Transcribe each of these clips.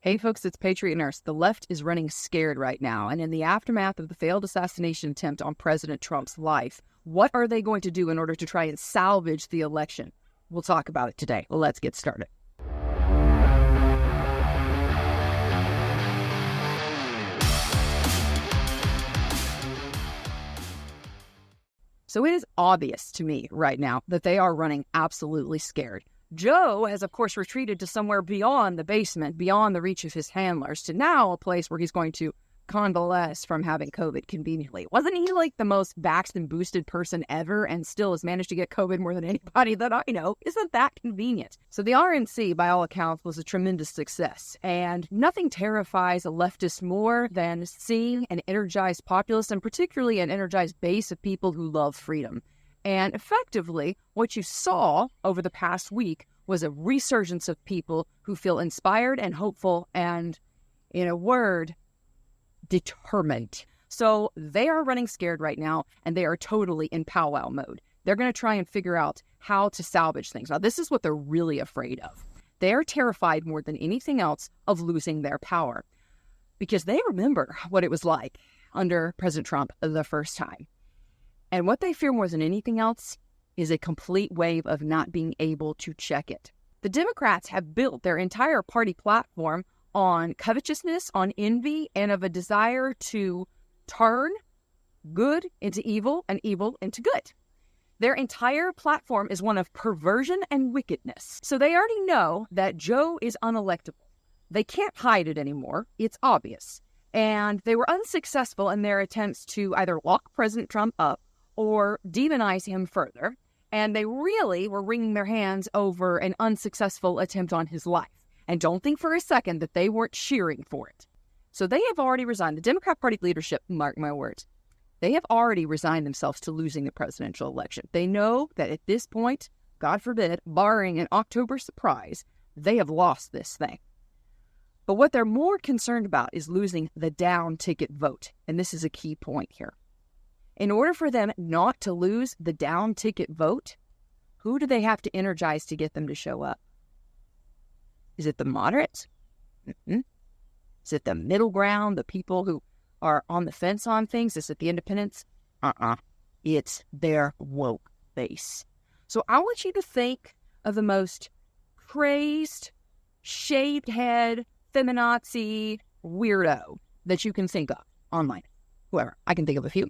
Hey folks, it's Patriot Nurse. The left is running scared right now, and in the aftermath of the failed assassination attempt on President Trump's life, what are they going to do in order to try and salvage the election? We'll talk about it today. Let's get started. So it is obvious to me right now that they are running absolutely scared. Joe has, of course, retreated to somewhere beyond the basement, beyond the reach of his handlers, to now a place where he's going to convalesce from having COVID conveniently. Wasn't he like the most vaxxed and boosted person ever and still has managed to get COVID more than anybody that I know? Isn't that convenient? So the RNC, by all accounts, was a tremendous success. And nothing terrifies a leftist more than seeing an energized populace, and particularly an energized base of people who love freedom. And effectively, what you saw over the past week was a resurgence of people who feel inspired and hopeful and, in a word, determined. So they are running scared right now, and they are totally in powwow mode. They're going to try and figure out how to salvage things. Now, this is what they're really afraid of. They are terrified more than anything else of losing their power, because they remember what it was like under President Trump the first time. And what they fear more than anything else is a complete wave of not being able to check it. The Democrats have built their entire party platform on covetousness, on envy, and of a desire to turn good into evil and evil into good. Their entire platform is one of perversion and wickedness. So they already know that Joe is unelectable. They can't hide it anymore. It's obvious. And they were unsuccessful in their attempts to either lock President Trump up or demonize him further, and they really were wringing their hands over an unsuccessful attempt on his life. And don't think for a second that they weren't cheering for it. So they have already resigned. The Democrat Party leadership, mark my words, they have already resigned themselves to losing the presidential election. They know that at this point, God forbid, barring an October surprise, they have lost this thing. But what they're more concerned about is losing the down ticket vote. And this is a key point here. In order for them not to lose the down ticket vote, who do they have to energize to get them to show up? Is it the moderates? Is it the middle ground, the people who are on the fence on things? Is it the independents? It's their woke base. So I want you to think of the most crazed, shaved head, feminazi weirdo that you can think of online. Whoever. I can think of a few.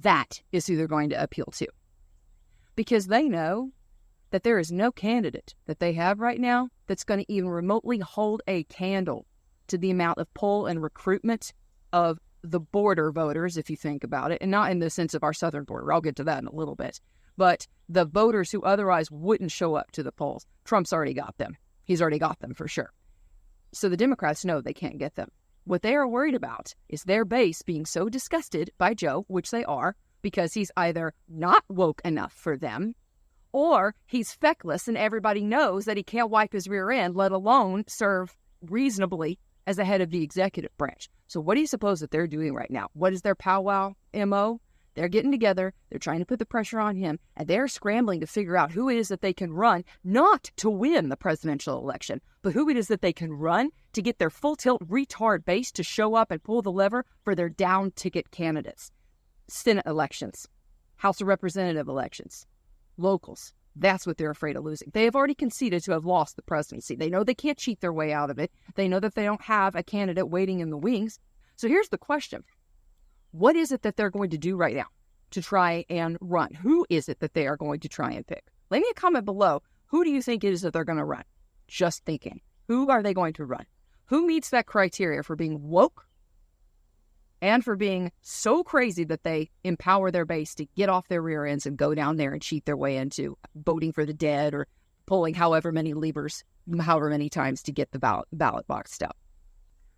That is who they're going to appeal to. Because they know that there is no candidate that they have right now that's going to even remotely hold a candle to the amount of pull and recruitment of the border voters, if you think about it, and not in the sense of our southern border. I'll get to that in a little bit. But the voters who otherwise wouldn't show up to the polls, Trump's already got them. He's already got them for sure. So the Democrats know they can't get them. What they are worried about is their base being so disgusted by Joe, which they are, because he's either not woke enough for them, or he's feckless and everybody knows that he can't wipe his rear end, let alone serve reasonably as the head of the executive branch. So what do you suppose that they're doing right now? What is their powwow MO? They're getting together, they're trying to put the pressure on him, and they're scrambling to figure out who it is that they can run, not to win the presidential election, but who it is that they can run to get their full-tilt retard base to show up and pull the lever for their down-ticket candidates. Senate elections, House of Representative elections, locals. That's what they're afraid of losing. They have already conceded to have lost the presidency. They know they can't cheat their way out of it. They know that they don't have a candidate waiting in the wings. So here's the question. What is it that they're going to do right now to try and run? Who is it that they are going to try and pick? Leave me a comment below. Who do you think it is that they're going to run? Just thinking. Who are they going to run? Who meets that criteria for being woke and for being so crazy that they empower their base to get off their rear ends and go down there and cheat their way into voting for the dead or pulling however many levers, however many times to get the ballot boxed up?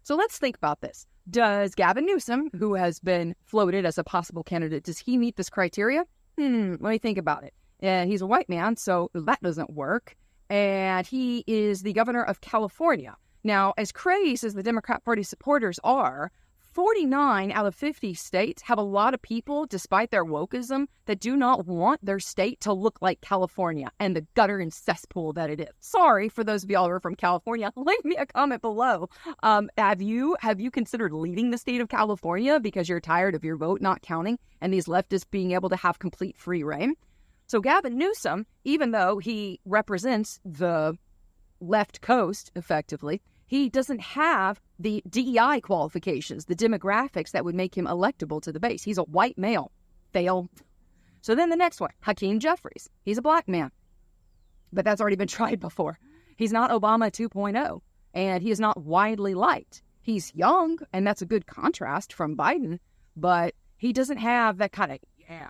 So let's think about this. Does Gavin Newsom, who has been floated as a possible candidate, does he meet this criteria? Let me think about it. And he's a white man, so that doesn't work. And he is the governor of California. Now, as crazed as the Democrat Party supporters are, 49 out of 50 states have a lot of people, despite their wokeism, that do not want their state to look like California and the gutter and cesspool that it is. Sorry for those of y'all who are from California. Leave me a comment below. Have you considered leaving the state of California because you're tired of your vote not counting and these leftists being able to have complete free reign? So Gavin Newsom, even though he represents the left coast effectively, he doesn't have the DEI qualifications, the demographics that would make him electable to the base. He's a white male. Fail. So then the next one, Hakeem Jeffries. He's a black man. But that's already been tried before. He's not Obama 2.0, and he is not widely liked. He's young, and that's a good contrast from Biden, but he doesn't have that kind of,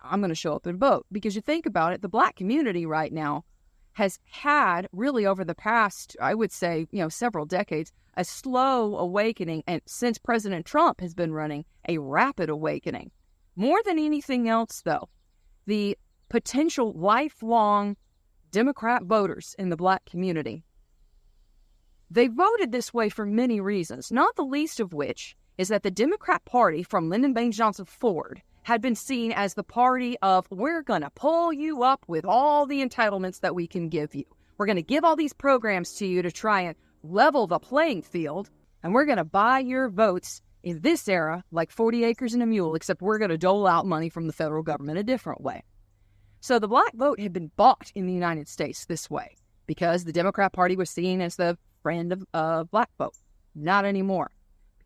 I'm going to show up and vote. Because you think about it, the black community right now has had really over the past, I would say, several decades, a slow awakening. And since President Trump has been running, a rapid awakening. More than anything else, though, the potential lifelong Democrat voters in the black community, they voted this way for many reasons, not the least of which is that the Democrat Party from Lyndon Baines Johnson forward had been seen as the party of, we're going to pull you up with all the entitlements that we can give you. We're going to give all these programs to you to try and level the playing field, and we're going to buy your votes in this era like 40 acres and a mule, except we're going to dole out money from the federal government a different way. So the black vote had been bought in the United States this way because the Democrat Party was seen as the friend of black vote. Not anymore.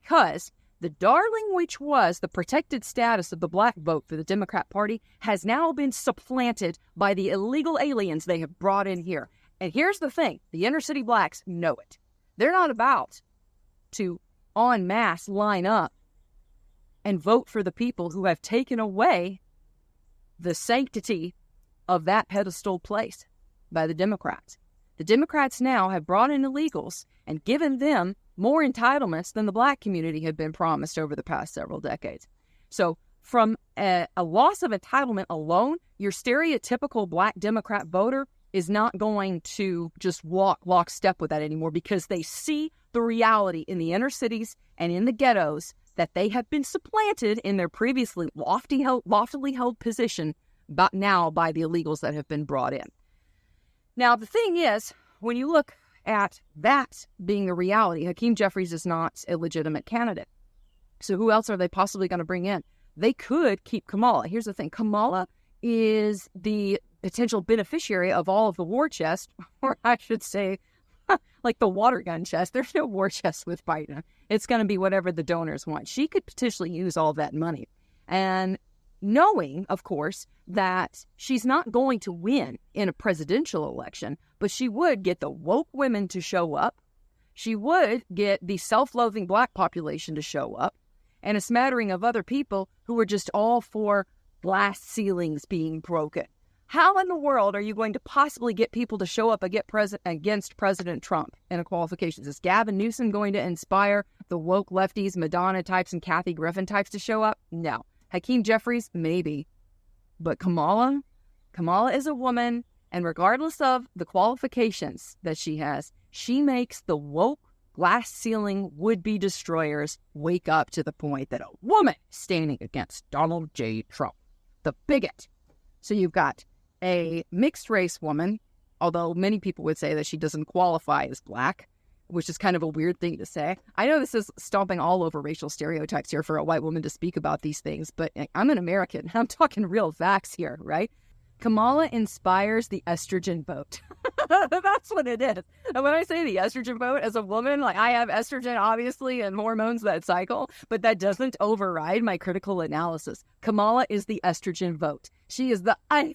Because the darling which was the protected status of the black vote for the Democrat Party has now been supplanted by the illegal aliens they have brought in here. And here's the thing. The inner city blacks know it. They're not about to en masse line up and vote for the people who have taken away the sanctity of that pedestal place by the Democrats. The Democrats now have brought in illegals and given them more entitlements than the black community had been promised over the past several decades. So from a loss of entitlement alone, your stereotypical black Democrat voter is not going to just walk lockstep with that anymore because they see the reality in the inner cities and in the ghettos that they have been supplanted in their previously loftily held position but now by the illegals that have been brought in. Now, the thing is, when you look at that being the reality, Hakeem Jeffries is not a legitimate candidate. So who else are they possibly going to bring in? They could keep Kamala. Here's the thing. Kamala is the potential beneficiary of all of the war chest, or I should say, like the water gun chest. There's no war chest with Biden. It's going to be whatever the donors want. She could potentially use all that money. And knowing, of course, that she's not going to win in a presidential election, but she would get the woke women to show up. She would get the self-loathing black population to show up, and a smattering of other people who are just all for glass ceilings being broken. How in the world are you going to possibly get people to show up against President Trump in a qualifications? Is Gavin Newsom going to inspire the woke lefties, Madonna types and Kathy Griffin types to show up? No. Hakeem Jeffries, maybe. But Kamala is a woman, and regardless of the qualifications that she has, she makes the woke glass ceiling would-be destroyers wake up to the point that a woman is standing against Donald J. Trump, the bigot. So you've got a mixed race woman, although many people would say that she doesn't qualify as black, which is kind of a weird thing to say. I know this is stomping all over racial stereotypes here for a white woman to speak about these things, but I'm an American. I'm talking real facts here, right? Kamala inspires the estrogen vote. That's what it is. And when I say the estrogen vote as a woman, like I have estrogen, obviously, and hormones that cycle, but that doesn't override my critical analysis. Kamala is the estrogen vote. She is the I'm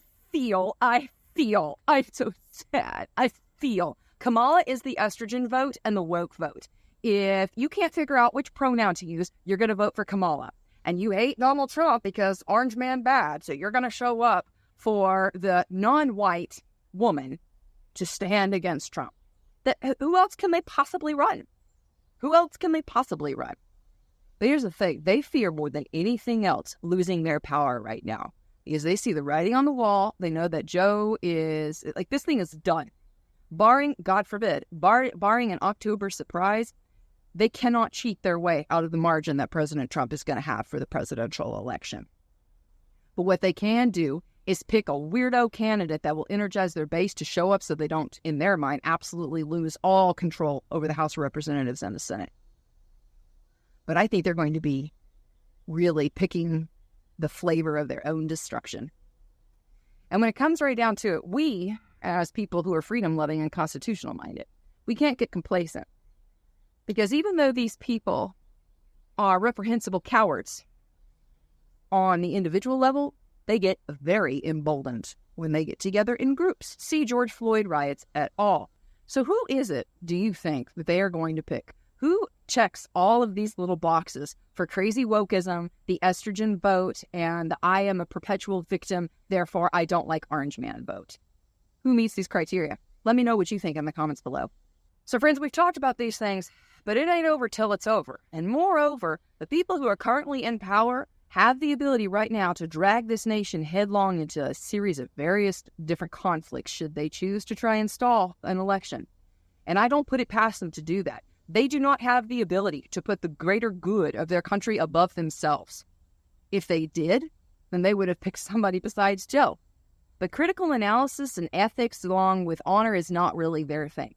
so sad. Kamala is the estrogen vote and the woke vote. If you can't figure out which pronoun to use, you're going to vote for Kamala. And you hate Donald Trump because orange man bad, so you're going to show up for the non-white woman to stand against Trump. Who else can they possibly run? But here's the thing. They fear more than anything else losing their power right now because they see the writing on the wall. They know that Joe is, like, this thing is done. Barring, God forbid, barring an October surprise, They cannot cheat their way out of the margin that President Trump is going to have for the presidential election. But what they can do is pick a weirdo candidate that will energize their base to show up so they don't, in their mind, absolutely lose all control over the House of Representatives and the Senate. But I think they're going to be really picking the flavor of their own destruction. And when it comes right down to it, we, as people who are freedom-loving and constitutional-minded, we can't get complacent. Because even though these people are reprehensible cowards on the individual level, they get very emboldened when they get together in groups. See George Floyd riots at all. So who is it, do you think, that they are going to pick? Who checks all of these little boxes for crazy wokeism, the estrogen vote, and the I am a perpetual victim, therefore I don't like Orange Man vote? Who meets these criteria? Let me know what you think in the comments below. So friends, we've talked about these things, but it ain't over till it's over. And moreover, the people who are currently in power have the ability right now to drag this nation headlong into a series of various different conflicts should they choose to try and stall an election. And I don't put it past them to do that. They do not have the ability to put the greater good of their country above themselves. If they did, then they would have picked somebody besides Joe. But critical analysis and ethics along with honor is not really their thing.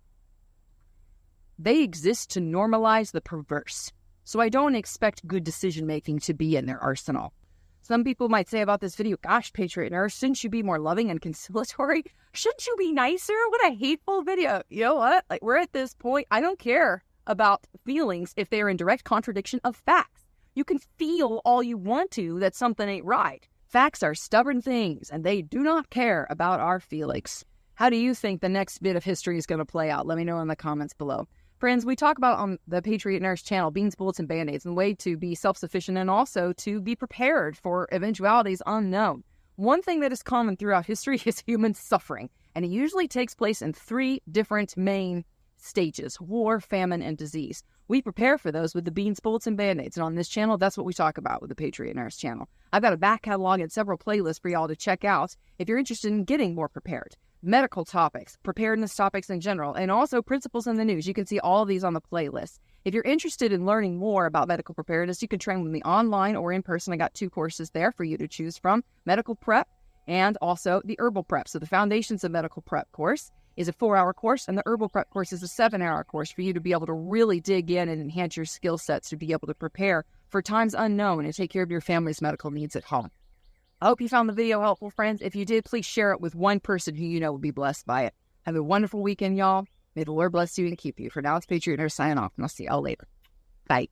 They exist to normalize the perverse. So I don't expect good decision-making to be in their arsenal. Some people might say about this video, gosh, Patriot Nurse, shouldn't you be more loving and conciliatory? Shouldn't you be nicer? What a hateful video. You know what? Like, we're at this point, I don't care about feelings if they're in direct contradiction of facts. You can feel all you want to that something ain't right. Facts are stubborn things, and they do not care about our feelings. How do you think the next bit of history is going to play out? Let me know in the comments below. Friends, we talk about on the Patriot Nurse channel, beans, bullets, and band-aids, and a way to be self-sufficient and also to be prepared for eventualities unknown. One thing that is common throughout history is human suffering, and it usually takes place in 3 different main stages: war, famine, and disease. We prepare for those with the beans, bullets, and band-aids, and on this channel, that's what we talk about with the Patriot Nurse channel. I've got a back catalog and several playlists for y'all to check out if you're interested in getting more prepared. Medical topics, preparedness topics in general, and also principles in the news. You can see all of these on the playlist. If you're interested in learning more about medical preparedness, you can train with me online or in person. I got 2 courses there for you to choose from: medical prep and also the herbal prep. So the Foundations of Medical Prep course is a 4-hour course, and the herbal prep course is a 7-hour course for you to be able to really dig in and enhance your skill sets to be able to prepare for times unknown and take care of your family's medical needs at home. I hope you found the video helpful, friends. If you did, please share it with one person who you know will be blessed by it. Have a wonderful weekend, y'all. May the Lord bless you and keep you. For now, it's Patriot Nurse signing off, and I'll see y'all later. Bye.